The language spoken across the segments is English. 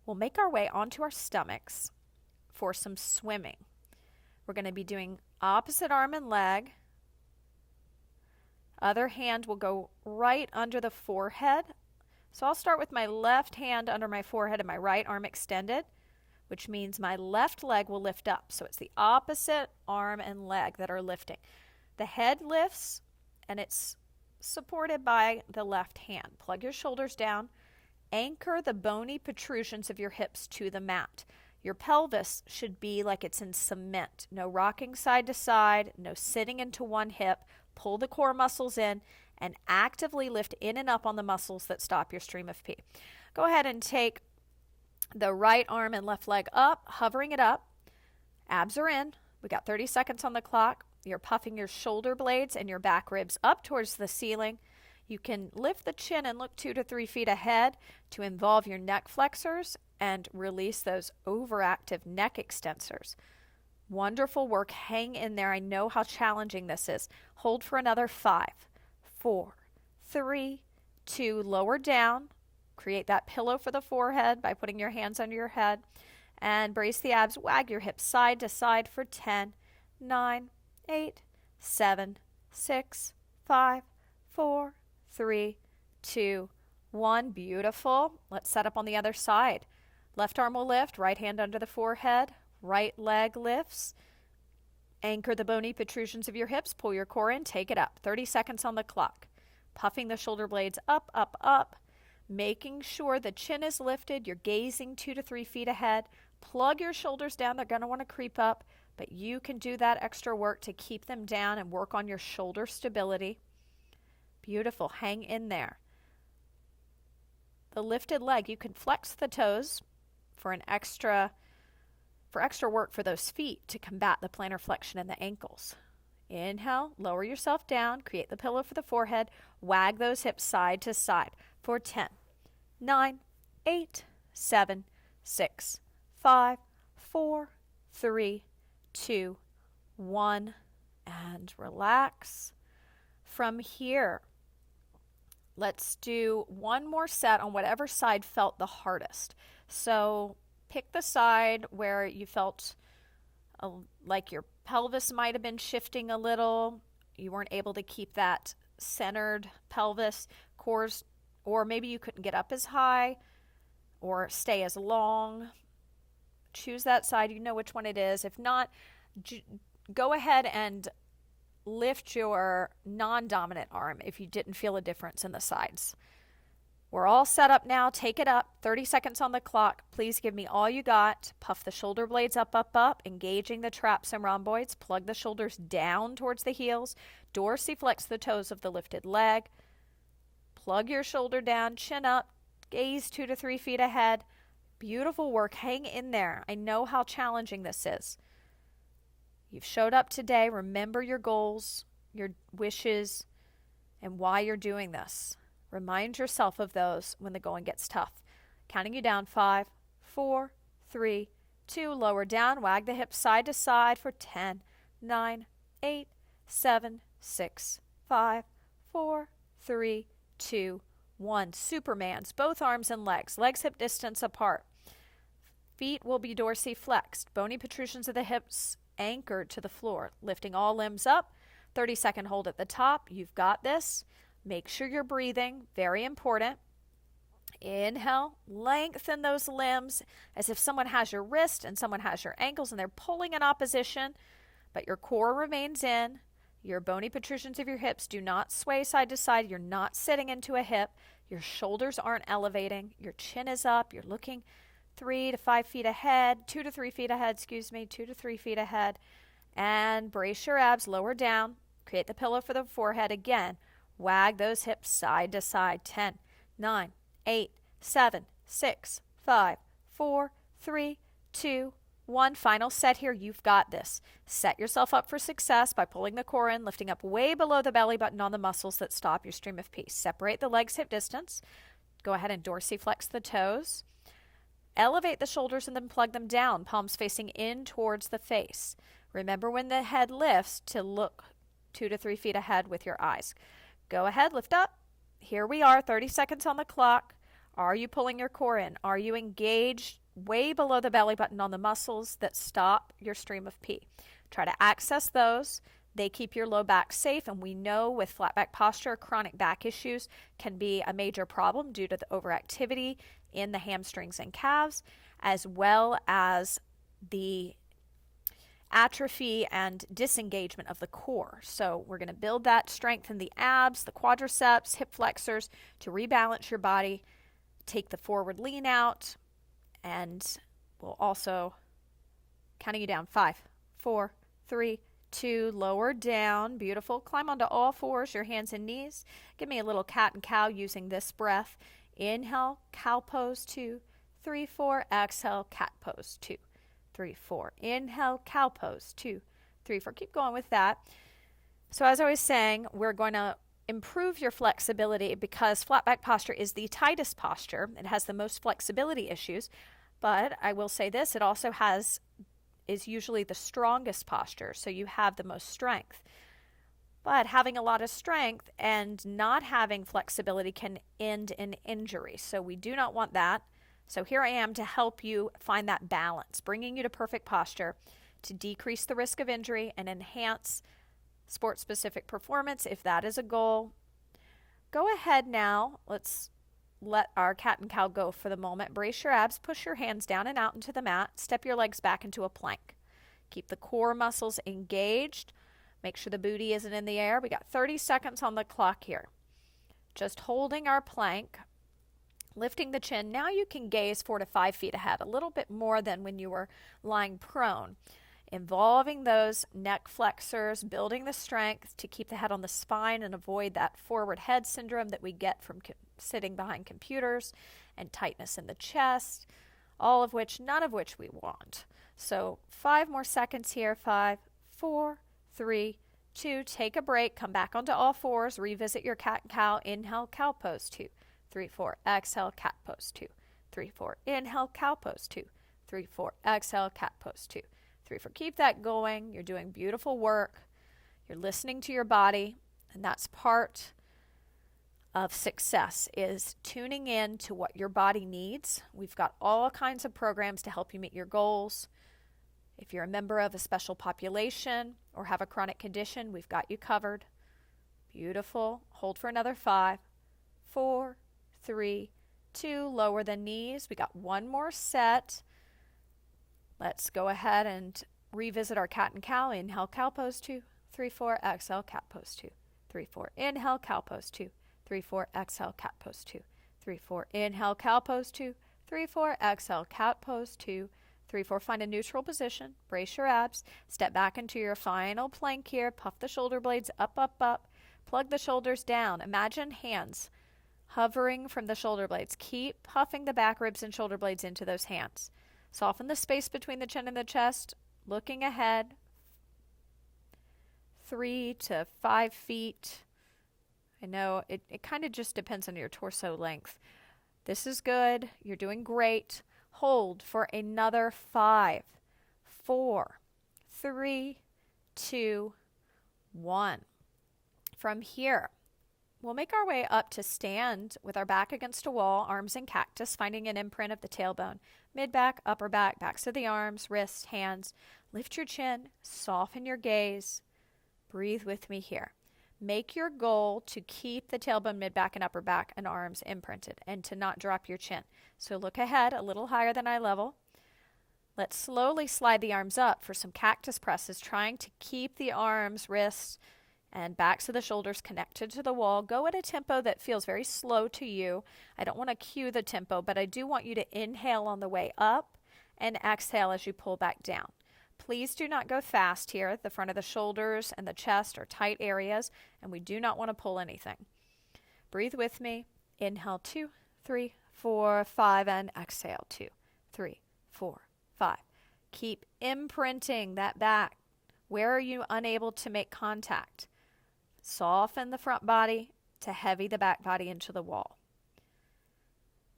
We'll make our way onto our stomachs for some swimming. We're going to be doing opposite arm and leg. Other hand will go right under the forehead. So I'll start with my left hand under my forehead and my right arm extended, which means my left leg will lift up. So it's the opposite arm and leg that are lifting. The head lifts and it's supported by the left hand. Plug your shoulders down. Anchor the bony protrusions of your hips to the mat. Your pelvis should be like it's in cement. No rocking side to side, no sitting into one hip. Pull the core muscles in and actively lift in and up on the muscles that stop your stream of pee. Go ahead and take the right arm and left leg up, hovering it up. Abs are in. We got 30 seconds on the clock. You're puffing your shoulder blades and your back ribs up towards the ceiling. You can lift the chin and look 2 to 3 feet ahead to involve your neck flexors and release those overactive neck extensors. Wonderful work. Hang in there. I know how challenging this is. Hold for another 5, 4, 3, 2. Lower down. Create that pillow for the forehead by putting your hands under your head. And brace the abs. Wag your hips side to side for 10, 9, 8, 7, 6, 5, 4, 3, 2, 1. Beautiful. Let's set up on the other side. Left arm will lift, right hand under the forehead, right leg lifts. Anchor the bony protrusions of your hips, pull your core in, take it up. 30 seconds on the clock. Puffing the shoulder blades up, up, up. Making sure the chin is lifted, you're gazing 2 to 3 feet ahead. Plug your shoulders down, they're going to want to creep up, but you can do that extra work to keep them down and work on your shoulder stability. Beautiful. Hang in there. The lifted leg, you can flex the toes for extra work for those feet to combat the plantar flexion in the ankles. Inhale, lower yourself down, create the pillow for the forehead, wag those hips side to side for 10, 9, 8, 7, 6, 5, 4, 3, 2, 1, and relax. From here, let's do one more set on whatever side felt the hardest. So pick the side where you felt like your pelvis might have been shifting a little. You weren't able to keep that centered pelvis, cores, or maybe you couldn't get up as high or stay as long. Choose that side. You know which one it is. If not, go ahead and lift your non-dominant arm if you didn't feel a difference in the sides. We're all set up now. Take it up. 30 seconds on the clock. Please give me all you got. Puff the shoulder blades up, up, up, engaging the traps and rhomboids. Plug the shoulders down towards the heels. Dorsiflex the toes of the lifted leg. Plug your shoulder down, chin up, gaze 2 to 3 feet ahead. Beautiful work. Hang in there. I know how challenging this is. You've showed up today. Remember your goals, your wishes, and why you're doing this. Remind yourself of those when the going gets tough. Counting you down. 5, 4, 3, 2. Lower down. Wag the hips side to side for 10, 9, 8, 7, 6, 5, 4, 3, 2, 1. Supermans. Both arms and legs. Legs hip distance apart. Feet will be dorsiflexed. Bony protrusions of the hips anchored to the floor. Lifting all limbs up. 30-second hold at the top. You've got this. Make sure you're breathing. Very important. Inhale. Lengthen those limbs as if someone has your wrist and someone has your ankles and they're pulling in opposition, but your core remains in. Your bony protrusions of your hips do not sway side to side. You're not sitting into a hip. Your shoulders aren't elevating. Your chin is up. You're looking 3 to 5 feet ahead, 2 to 3 feet ahead, 2 to 3 feet ahead. And brace your abs, lower down. Create the pillow for the forehead again. Wag those hips side to side. 10, 9, 8, 7, 6, 5, 4, 3, 2, 1. Final set here. You've got this. Set yourself up for success by pulling the core in, lifting up way below the belly button on the muscles that stop your stream of pee. Separate the legs hip distance. Go ahead and dorsiflex the toes. Elevate the shoulders and then plug them down, palms facing in towards the face. Remember when the head lifts to look 2 to 3 feet ahead with your eyes. Go ahead, lift up. Here we are, 30 seconds on the clock. Are you pulling your core in? Are you engaged way below the belly button on the muscles that stop your stream of pee? Try to access those. They keep your low back safe, and we know with flat back posture, chronic back issues can be a major problem due to the overactivity in the hamstrings and calves, as well as the atrophy and disengagement of the core. So we're going to build that strength in the abs, the quadriceps, hip flexors to rebalance your body, take the forward lean out, and we'll also counting you down. 5, 4, 3, 2, lower down. Beautiful. Climb onto all fours, your hands and knees. Give me a little cat and cow using this breath. Inhale, cow pose, 2, 3, 4. Exhale, cat pose, 2, 3, 4. Inhale, cow pose, 2, 3, 4. Keep going with that. So as I was saying, we're going to improve your flexibility because flat back posture is the tightest posture. It has the most flexibility issues, but I will say this, it also is usually the strongest posture, so you have the most strength. But having a lot of strength and not having flexibility can end in injury, so we do not want that. So here I am to help you find that balance, bringing you to perfect posture to decrease the risk of injury and enhance sport-specific performance if that is a goal. Go ahead now. Let's let our cat and cow go for the moment. Brace your abs, push your hands down and out into the mat, step your legs back into a plank. Keep the core muscles engaged. Make sure the booty isn't in the air. We got 30 seconds on the clock here. Just holding our plank, lifting the chin. Now you can gaze 4 to 5 feet ahead, a little bit more than when you were lying prone. Involving those neck flexors, building the strength to keep the head on the spine and avoid that forward head syndrome that we get from sitting behind computers, and tightness in the chest, none of which we want. So 5 more seconds here. 5, 4, 3, 2, take a break, come back onto all fours, revisit your cat and cow. Inhale, cow pose, 2, 3, 4, exhale, cat pose, 2, 3, 4, inhale, cow pose, 2, 3, 4, exhale, cat pose, 2, 3, 4. Keep that going. You're doing beautiful work. You're listening to your body, and that's part of success, is tuning in to what your body needs. We've got all kinds of programs to help you meet your goals. If you're a member of a special population or have a chronic condition, we've got you covered. Beautiful. Hold for another 5, 4, 3, 2. Lower the knees. We got one more set. Let's go ahead and revisit our cat and cow. Inhale, cow pose, 2, 3, 4. Exhale, cat pose, 2, 3, 4. Inhale, cow pose, 2, 3, 4. Exhale, cat pose, 2, 3, 4. Inhale, cow pose, 2, 3, 4. Exhale, cat pose, 2, 3, 4. Find a neutral position. Brace your abs. Step back into your final plank here. Puff the shoulder blades up, up, up. Plug the shoulders down. Imagine hands hovering from the shoulder blades. Keep puffing the back ribs and shoulder blades into those hands. Soften the space between the chin and the chest. Looking ahead. 3 to 5 feet. I know it kind of just depends on your torso length. This is good. You're doing great. Hold for another 5, 4, 3, 2, 1. From here, we'll make our way up to stand with our back against a wall, arms in cactus, finding an imprint of the tailbone. Mid-back, upper back, backs of the arms, wrists, hands. Lift your chin, soften your gaze. Breathe with me here. Make your goal to keep the tailbone, mid-back, and upper back and arms imprinted and to not drop your chin. So look ahead a little higher than eye level. Let's slowly slide the arms up for some cactus presses, trying to keep the arms, wrists, and backs of the shoulders connected to the wall. Go at a tempo that feels very slow to you. I don't want to cue the tempo, but I do want you to inhale on the way up and exhale as you pull back down. Please do not go fast here. The front of the shoulders and the chest are tight areas, and we do not want to pull anything. Breathe with me. Inhale, 2, 3, 4, 5, and exhale, 2, 3, 4, 5. Keep imprinting that back. Where are you unable to make contact? Soften the front body to heavy the back body into the wall.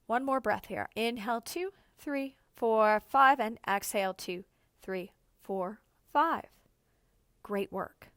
One more breath here. Inhale, 2, 3, 4, 5, and exhale, 2, 3, 4, 5. Great work.